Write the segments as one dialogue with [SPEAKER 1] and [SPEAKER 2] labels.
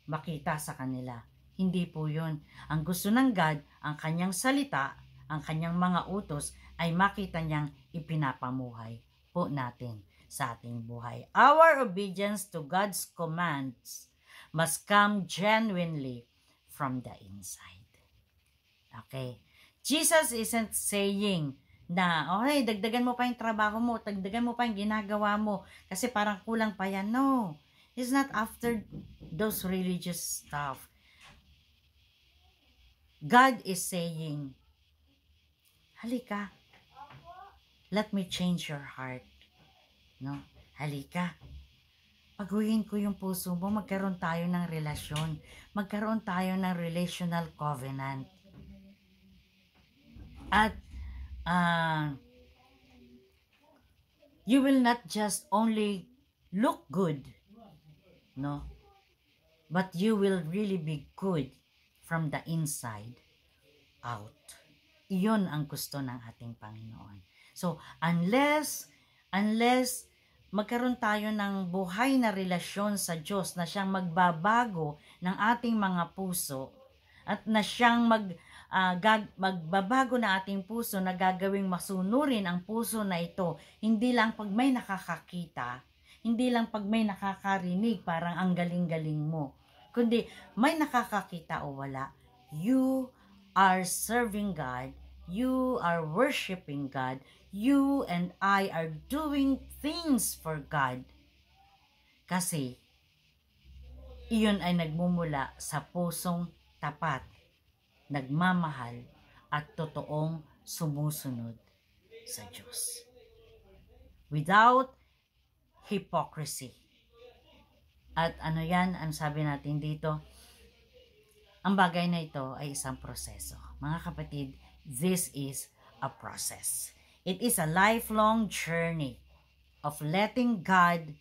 [SPEAKER 1] makita sa kanila. Hindi po yun. Ang gusto ng God, ang kanyang salita, ang kanyang mga utos, ay makita niyang ipinapamuhay po natin sa ating buhay. Our obedience to God's commands must come genuinely from the inside. Okay? Jesus isn't saying na, okay, dagdagan mo pa yung trabaho mo, dagdagan mo pa yung ginagawa mo, kasi parang kulang pa yan. No. He's not after those religious stuff. God is saying, halika, let me change your heart. No? Halika, paguhin ko yung puso mo, magkaroon tayo ng relasyon, magkaroon tayo ng relational covenant. At you will not just only look good, no? But you will really be good from the inside out. Iyon ang gusto ng ating Panginoon. So, unless magkaroon tayo ng buhay na relasyon sa Diyos na siyang magbabago ng ating mga puso at na siyang magbabago na ating puso na gagawing masunurin ang puso na ito, hindi lang pag may nakakakita, hindi lang pag may nakakarinig parang ang galing-galing mo, kundi may nakakakita o wala, you are serving God, you are worshiping God, you and I are doing things for God. Kasi iyon ay nagmumula sa pusong tapat, nagmamahal at totoong sumusunod sa Diyos. Without hypocrisy. At ano yan, ang sabi natin dito, ang bagay na ito ay isang proseso. Mga kapatid, this is a process. It is a lifelong journey of letting God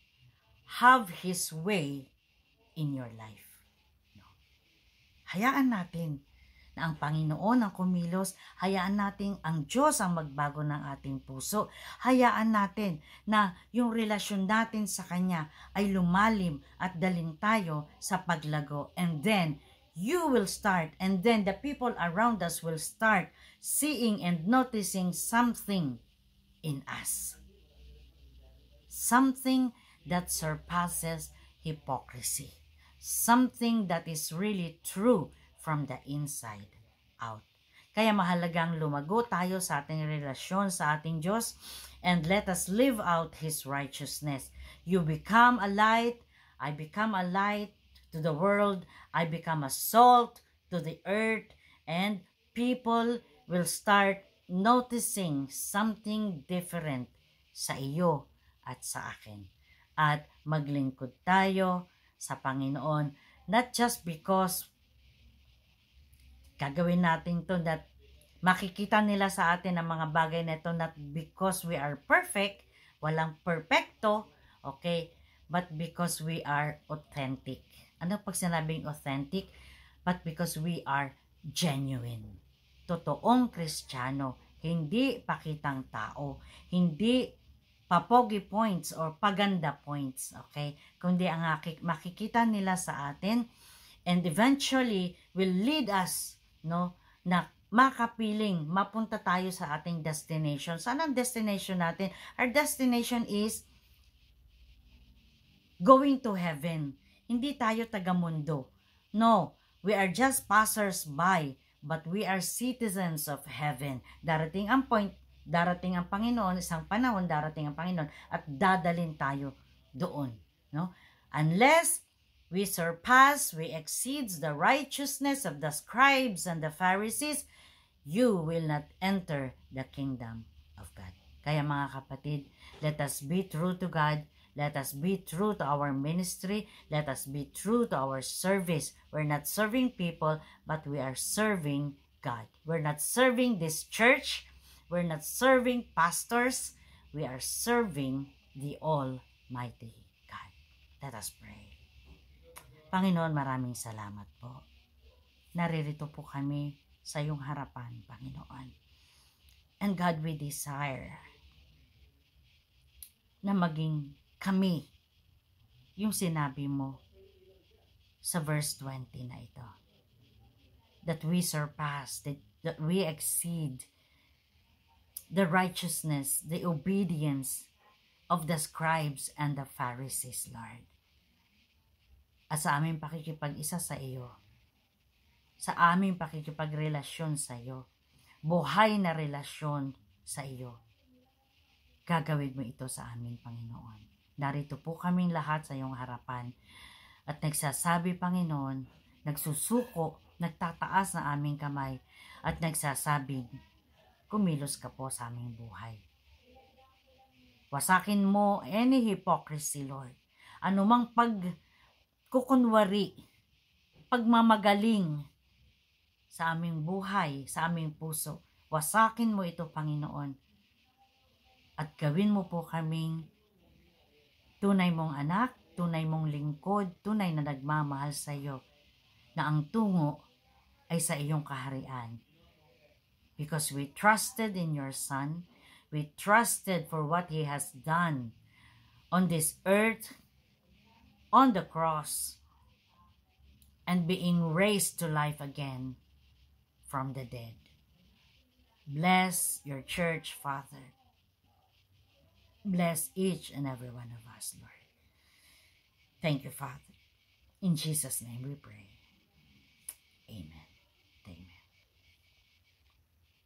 [SPEAKER 1] have His way in your life. Hayaan natin na ang Panginoon ang kumilos, hayaan natin ang Diyos ang magbago ng ating puso, hayaan natin na yung relasyon natin sa Kanya ay lumalim at dalhin tayo sa paglago. And then, you will start, and then the people around us will start seeing and noticing something in us. Something that surpasses hypocrisy. Something that is really true from the inside out. Kaya mahalagang lumago tayo sa ating relasyon sa ating Diyos and let us live out His righteousness. You become a light, I become a light to the world, I become a salt to the earth, and people will start noticing something different sa iyo at sa akin. At maglingkod tayo sa Panginoon, not just because gagawin natin to that makikita nila sa atin ang mga bagay na ito, not because we are perfect, walang perfecto, okay, but because we are authentic. Ano pag sinabing authentic? But because we are genuine. Totoong Kristiyano, hindi pakitang tao, hindi papogi points or paganda points, okay? Kundi ang makikita nila sa atin and eventually will lead us, no, na makapiling, mapunta tayo sa ating destination. Saan ang destination natin? Our destination is going to heaven. Hindi tayo taga-mundo. No, we are just passers-by, but we are citizens of heaven. Darating ang point, darating ang Panginoon, isang panahon darating ang Panginoon at dadalhin tayo doon, no? Unless we surpass, we exceeds the righteousness of the scribes and the Pharisees, you will not enter the kingdom of God. Kaya mga kapatid, let us be true to God. Let us be true to our ministry. Let us be true to our service. We're not serving people, but we are serving God. We're not serving this church. We're not serving pastors. We are serving the Almighty God. Let us pray. Panginoon, maraming salamat po. Naririto po kami sa iyong harapan, Panginoon. And God, we desire na maging kami yung sinabi mo sa verse 20 na ito. That we surpass, that we exceed the righteousness, the obedience of the scribes and the Pharisees, Lord. At sa aming pakikipag-isa sa iyo, sa aming pakikipagrelasyon sa iyo, buhay na relasyon sa iyo, gagawin mo ito sa amin, Panginoon. Narito po kaming lahat sa iyong harapan at nagsasabi, Panginoon, nagsusuko, nagtataas na aming kamay at nagsasabing, kumilos ka po sa aming buhay. Wasakin mo any hypocrisy, Lord. Anumang pagkukunwari, pagmamagaling sa aming buhay, sa aming puso. Wasakin mo ito, Panginoon. At gawin mo po kaming tunay mong anak, tunay mong lingkod, tunay na nagmamahal sa iyo, na ang tungo ay sa iyong kaharian. Because we trusted in your Son, we trusted for what He has done on this earth, on the cross, and being raised to life again from the dead. Bless your church, Father. Bless each and every one of us, Lord. Thank you, Father. In Jesus' name we pray. Amen.